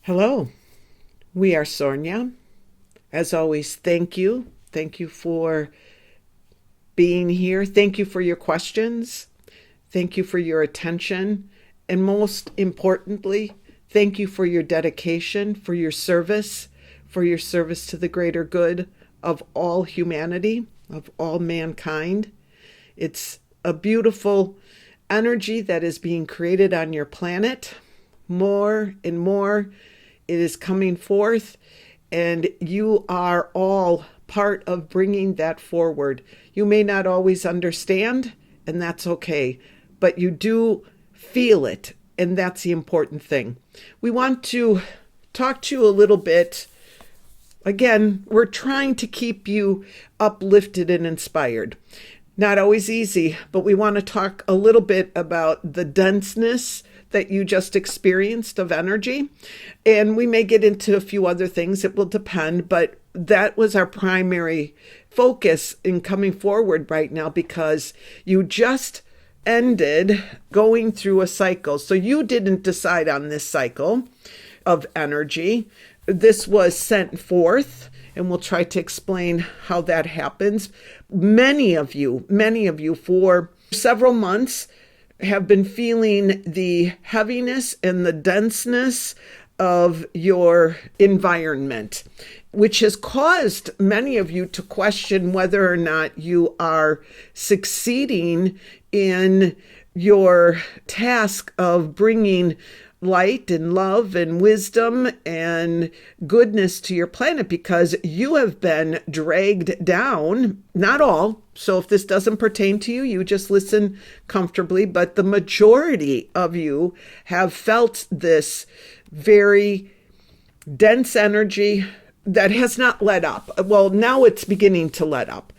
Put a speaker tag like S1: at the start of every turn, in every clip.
S1: Hello, we are Sornia. As always, thank you. Thank you for being here. Thank you for your questions. Thank you for your attention. And most importantly, thank you for your dedication, for your service to the greater good of all humanity, of all mankind. It's a beautiful energy that is being created on your planet. More and more, it is coming forth, and you are all part of bringing that forward. You may not always understand, and that's okay, but you do feel it, and that's the important thing. We want to talk to you a little bit. Again, we're trying to keep you uplifted and inspired. Not always easy, but we want to talk a little bit about the denseness that you just experienced of energy. And we may get into a few other things. It will depend, but that was our primary focus in coming forward right now because you just ended going through a cycle. So you didn't decide on this cycle of energy. This was sent forth, and we'll try to explain how that happens. Many of you for several months have been feeling the heaviness and the denseness of your environment, which has caused many of you to question whether or not you are succeeding in your task of bringing light and love and wisdom and goodness to your planet, because you have been dragged down. Not all. So if this doesn't pertain to you, you just listen comfortably. But the majority of you have felt this very dense energy that has not let up. Well, now it's beginning to let up.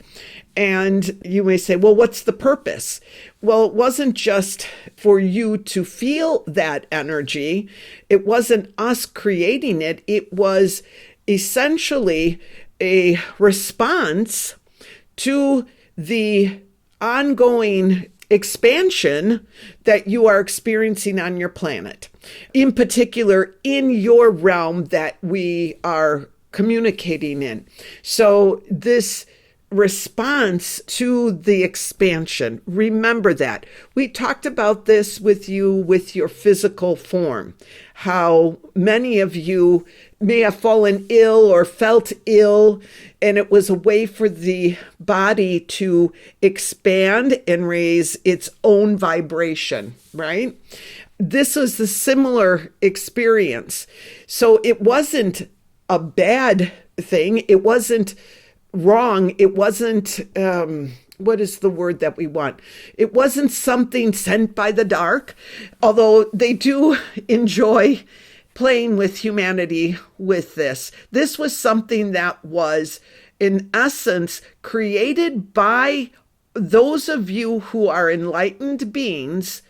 S1: And you may say, well, what's the purpose? Well, it wasn't just for you to feel that energy. It wasn't us creating it. It was essentially a response to the ongoing expansion that you are experiencing on your planet. In particular, in your realm that we are communicating in. So this response to the expansion. Remember that. We talked about this with you with your physical form, how many of you may have fallen ill or felt ill, and it was a way for the body to expand and raise its own vibration, right? This was a similar experience. So it wasn't a bad thing. It wasn't wrong. It wasn't, what is the word that we want? It wasn't something sent by the dark, although they do enjoy playing with humanity with this. This was something that was, in essence, created by those of you who are enlightened beings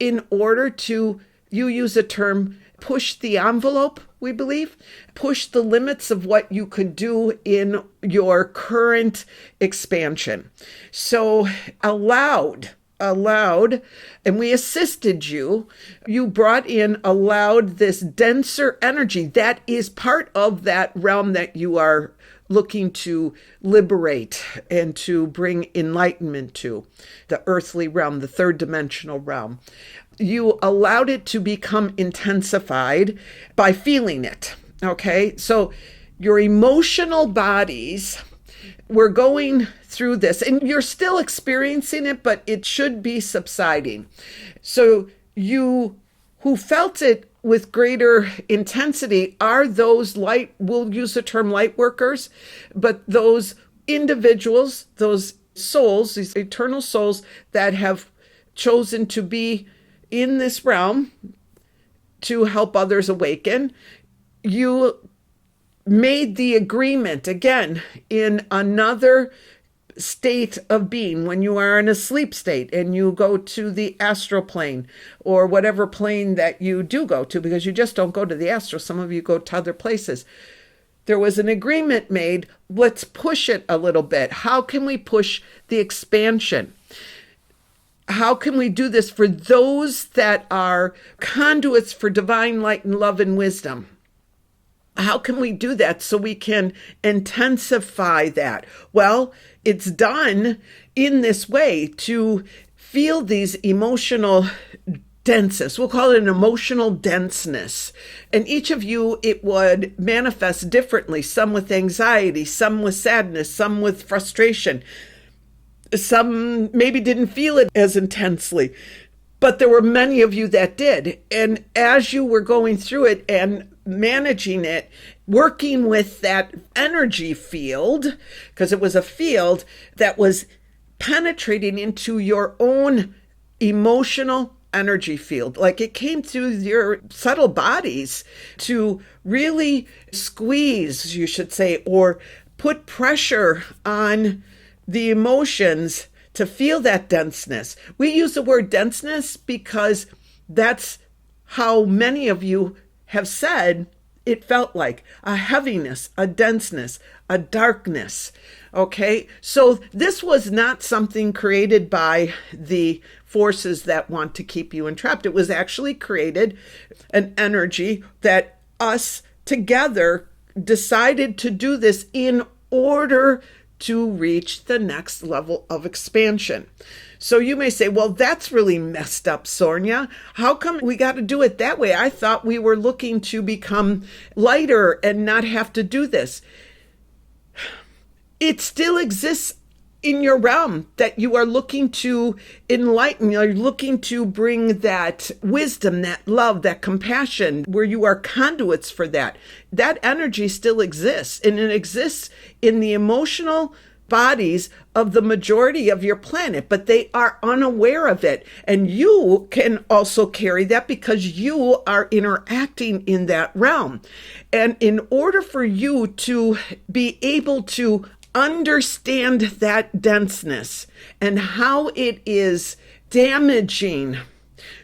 S1: in order to, you use a term, push the envelope, we believe, push the limits of what you could do in your current expansion. So allowed, and we assisted you. You brought in, allowed this denser energy that is part of that realm that you are looking to liberate and to bring enlightenment to, the earthly realm, the third dimensional realm. You allowed it to become intensified by feeling it, okay? So your emotional bodies were going through this, and you're still experiencing it, but it should be subsiding. So you who felt it with greater intensity are those light, we'll use the term light workers, but those individuals, those souls, these eternal souls that have chosen to be in this realm to help others awaken. You made the agreement, again, in another state of being, when you are in a sleep state and you go to the astral plane or whatever plane that you do go to, because you just don't go to the astral. Some of you go to other places. There was an agreement made. Let's push it a little bit. How can we push the expansion? How can we do this for those that are conduits for divine light and love and wisdom? How can we do that so we can intensify that? Well, it's done in this way to feel these emotional denseness. We'll call it an emotional denseness. And each of you, it would manifest differently, some with anxiety, some with sadness, some with frustration. Some maybe didn't feel it as intensely, but there were many of you that did. And as you were going through it and managing it, working with that energy field, because it was a field that was penetrating into your own emotional energy field, like it came through your subtle bodies to really squeeze, you should say, or put pressure on the emotions to feel that denseness. We use the word denseness because that's how many of you have said it felt like a heaviness, a denseness, a darkness. Okay, so this was not something created by the forces that want to keep you entrapped. It was actually created an energy that us together decided to do this in order to reach the next level of expansion. So you may say, well, that's really messed up, Sornia. How come we got to do it that way? I thought we were looking to become lighter and not have to do this. It still exists in your realm that you are looking to enlighten. You're looking to bring that wisdom, that love, that compassion, where you are conduits for that. That energy still exists, and it exists in the emotional bodies of the majority of your planet, but they are unaware of it. And you can also carry that because you are interacting in that realm. And in order for you to be able to understand that denseness and how it is damaging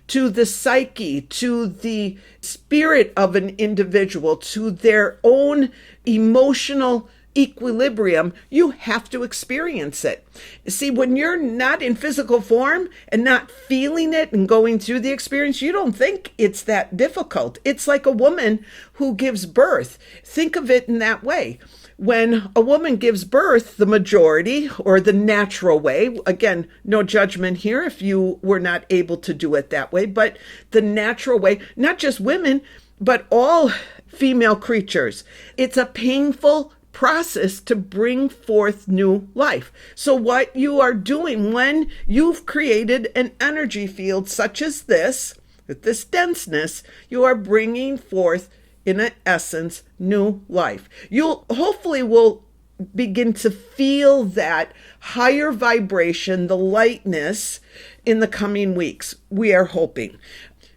S1: to the psyche, to the spirit of an individual, to their own emotional equilibrium, you have to experience it. See, when you're not in physical form and not feeling it and going through the experience, you don't think it's that difficult. It's like a woman who gives birth. Think of it in that way. When a woman gives birth, the majority or the natural way, again, no judgment here if you were not able to do it that way, but the natural way, not just women, but all female creatures, it's a painful process to bring forth new life. So what you are doing when you've created an energy field such as this, with this denseness, you are bringing forth in essence, new life. You hopefully will begin to feel that higher vibration, the lightness in the coming weeks. We are hoping,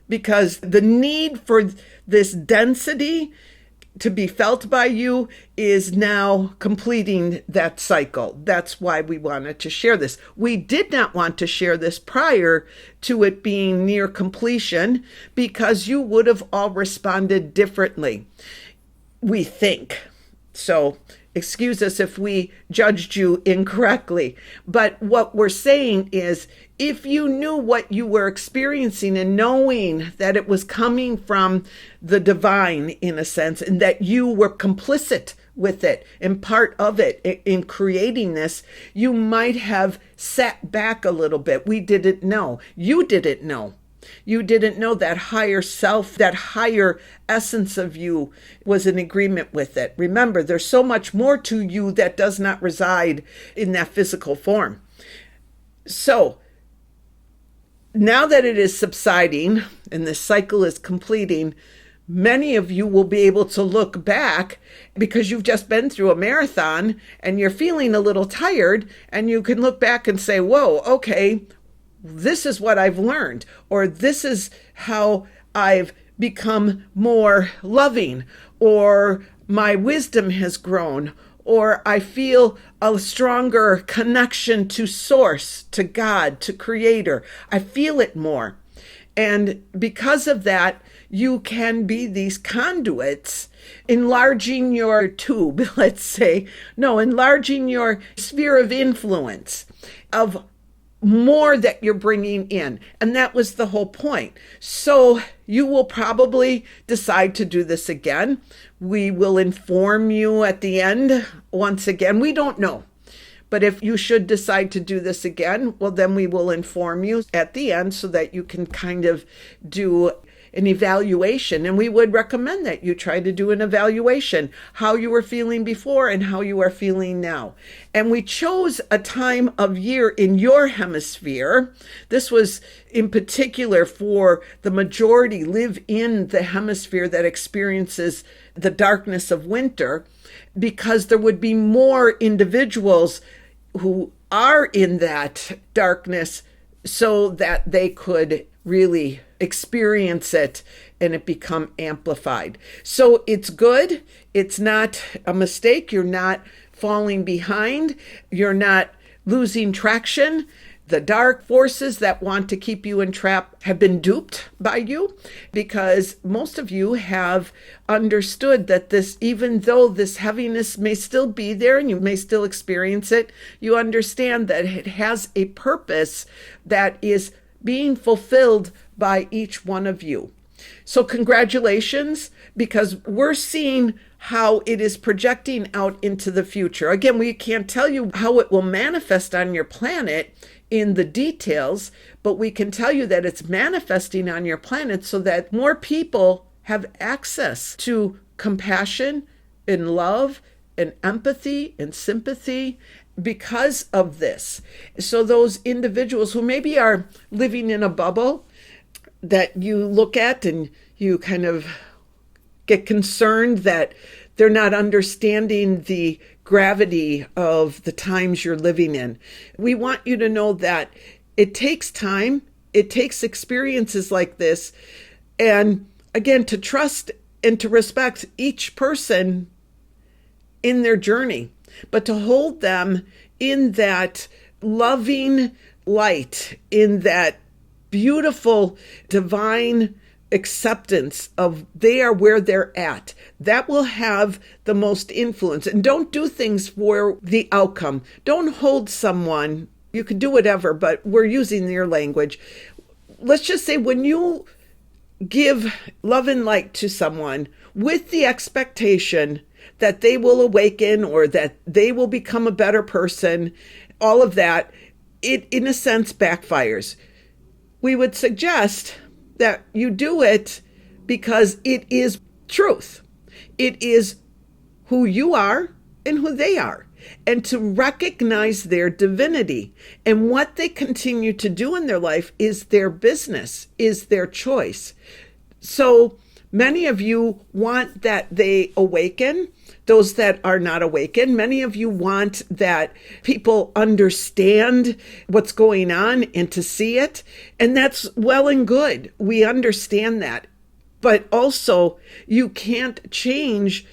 S1: because the need for this density to be felt by you is now completing that cycle. That's why we wanted to share this. We did not want to share this prior to it being near completion because you would have all responded differently, we think. So excuse us if we judged you incorrectly. But what we're saying is, if you knew what you were experiencing and knowing that it was coming from the divine, in a sense, and that you were complicit with it and part of it in creating this, you might have sat back a little bit. We didn't know. You didn't know. You didn't know that higher self, that higher essence of you was in agreement with it. Remember, there's so much more to you that does not reside in that physical form. So now that it is subsiding and the cycle is completing, many of you will be able to look back because you've just been through a marathon and you're feeling a little tired, and you can look back and say, whoa, okay, this is what I've learned, or this is how I've become more loving, or my wisdom has grown, or I feel a stronger connection to source, to God, to creator. I feel it more. And because of that, you can be these conduits, enlarging your tube, let's say, no, enlarging your sphere of influence, of more that you're bringing in. And that was the whole point. So you will probably decide to do this again. We will inform you at the end. Once again, we don't know. But if you should decide to do this again, well, then we will inform you at the end so that you can kind of do an evaluation. And we would recommend that you try to do an evaluation, how you were feeling before and how you are feeling now. And we chose a time of year in your hemisphere. This was in particular for the majority live in the hemisphere that experiences the darkness of winter, because there would be more individuals who are in that darkness so that they could really experience it and it become amplified. So it's good. It's not a mistake. You're not falling behind. You're not losing traction. The dark forces that want to keep you entrapped have been duped by you, because most of you have understood that this, even though this heaviness may still be there and you may still experience it, you understand that it has a purpose that is being fulfilled by each one of you. So congratulations, because we're seeing how it is projecting out into the future. Again, we can't tell you how it will manifest on your planet in the details, but we can tell you that it's manifesting on your planet so that more people have access to compassion and love and empathy and sympathy because of this. So those individuals who maybe are living in a bubble that you look at and you kind of get concerned that they're not understanding the gravity of the times you're living in. We want you to know that it takes time, it takes experiences like this, and again, to trust and to respect each person in their journey, but to hold them in that loving light, in that beautiful divine acceptance of they are where they're at. That will have the most influence. And don't do things for the outcome. Don't hold someone. You can do whatever, but we're using their language. Let's just say when you give love and light to someone with the expectation that they will awaken or that they will become a better person, all of that, it in a sense backfires. We would suggest that you do it because it is truth. It is who you are and who they are, and to recognize their divinity. And what they continue to do in their life is their business, is their choice. So many of you want that they awaken. Those that are not awakened, many of you want that people understand what's going on and to see it. And that's well and good. We understand that. But also, you can't change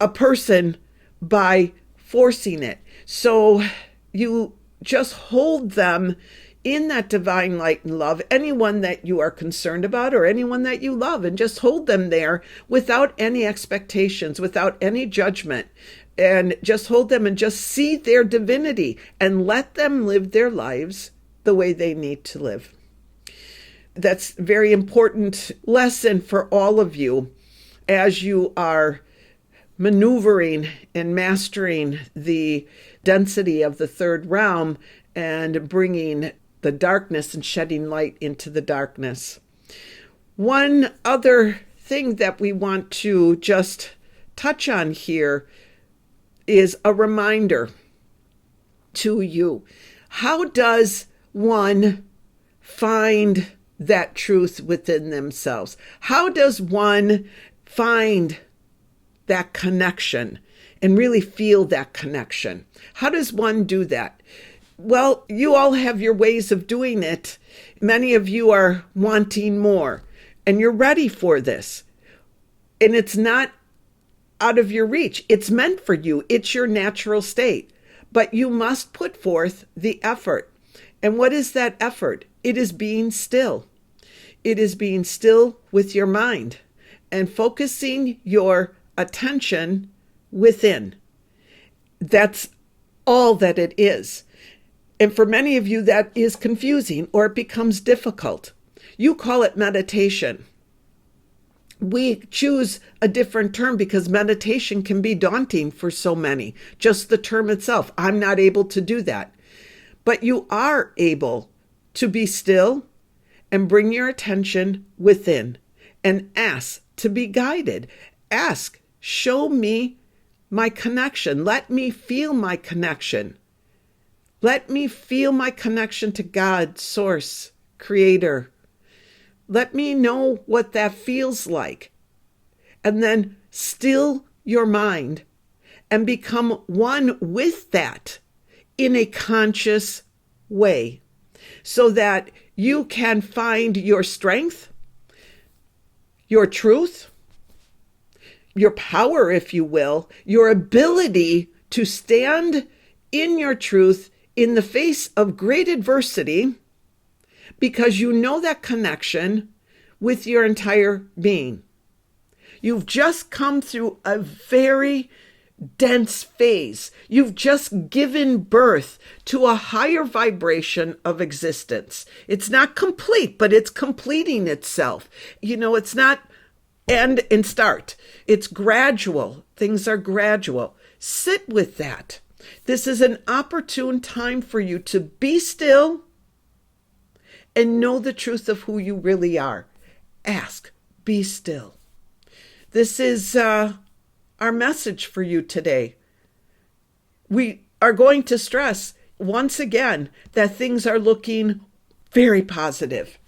S1: a person by forcing it. So you just hold them in that divine light and love, anyone that you are concerned about or anyone that you love, and just hold them there without any expectations, without any judgment, and just hold them and just see their divinity and let them live their lives the way they need to live. That's a very important lesson for all of you as you are maneuvering and mastering the density of the third realm and bringing the darkness and shedding light into the darkness. One other thing that we want to just touch on here is a reminder to you. How does one find that truth within themselves? How does one find that connection and really feel that connection? How does one do that? Well, you all have your ways of doing it. Many of you are wanting more, and you're ready for this. And it's not out of your reach. It's meant for you. It's your natural state. But you must put forth the effort. And what is that effort? It is being still. It is being still with your mind and focusing your attention within. That's all that it is. And for many of you, that is confusing or it becomes difficult. You call it meditation. We choose a different term because meditation can be daunting for so many. Just the term itself. I'm not able to do that. But you are able to be still and bring your attention within and ask to be guided. Ask, show me my connection. Let me feel my connection. Let me feel my connection to God, Source, Creator. Let me know what that feels like. And then still your mind and become one with that in a conscious way so that you can find your strength, your truth, your power, if you will, your ability to stand in your truth in the face of great adversity, because you know that connection with your entire being. You've just come through a very dense phase. You've just given birth to a higher vibration of existence. It's not complete, but it's completing itself. It's not end and start. It's gradual. Things are gradual. Sit with that. This is an opportune time for you to be still and know the truth of who you really are. Ask, be still. This is our message for you today. We are going to stress once again that things are looking very positive.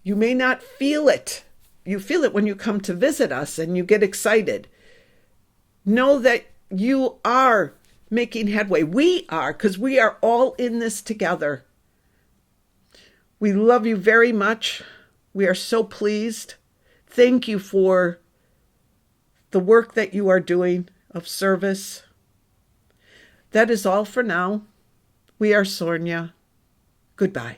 S1: You may not feel it. You feel it when you come to visit us and you get excited. Know that you are making headway. We are, because we are all in this together. We love you very much. We are so pleased. Thank you for the work that you are doing of service. That is all for now. We are Sornia. Goodbye.